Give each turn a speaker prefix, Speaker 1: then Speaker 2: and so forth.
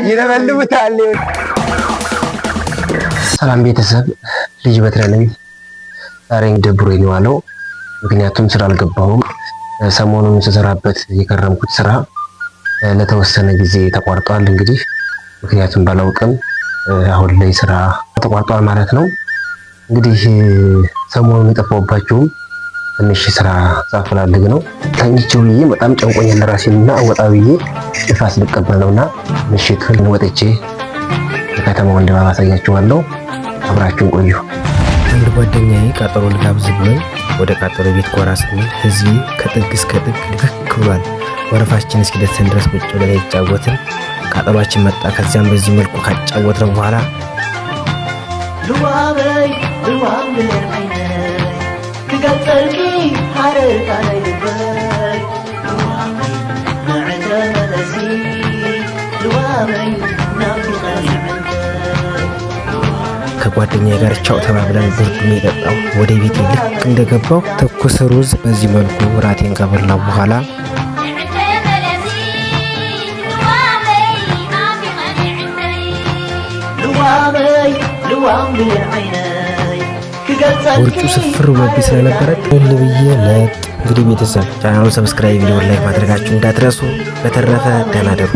Speaker 1: ይለበልቡታል። ሰላም ቤተሰብ፣ ልጅ በትረ ነኝ። ዛሬ ደብሮኝ ነው ያለው፣ ምክንያቱም ስራ አልገባሁም። ሰሞኑን ስሰራበት የከረምኩት ስራ ለተወሰነ ጊዜ ተቋርጧል። እንግዲህ ምክንያቱም ባላውቅም አሁን ላይ ስራ ተቋርጧል ማለት ነው። እንግዲህ ሰሞኑን የጠፋሁባችሁም ትንሽ ስራ ሳፈላልግ ነው። ተኝቼው ብዬ በጣም ጨንቆኛል ለራሴና ወጣ ብዬ ንፋስ ልቀበል ነውና ምሽት ወጥቼ ከተማውን ድባብ አሳያችኋለሁ። አብራችሁን ቆዩ።
Speaker 2: አንድ ጓደኛዬ ቃጠሎ ልጋብዝ ብሎኝ ወደ ቃጠሎ ቤት ጎራ ስንል ህዝብ ከጥግ እስከ ጥግ ልክክ ብሏል። ወረፋችን እስኪደርሰን ድረስ ቁጭ ብለን የተጫወትን ቃጠሏችን መጣ። ከዚያም በዚህ መልኩ ካጫወትነው በኋላ ልዋበይ كقتلك حررت علي الباي لوامي نعتم نسيت لوامي نافقة عندك ከጓደኛዬ ጋር ቻው ተባብለን ብርድ የጠጣው ወደ ቤቴ ልክ እንደገባው ትኩስ ሩዝ በዚህ መልኩ ራቴን ከበላው በኋላ ወርጩ ስፍር ብሎብኝ ስለነበረ ቶሎ ብዬ እንግዲህ ቤተሰብ ቻናሉን ሰብስክራይብ፣ ላይክ ማድረጋችሁ እንዳትረሱ። በተረፈ ደህና ደሩ።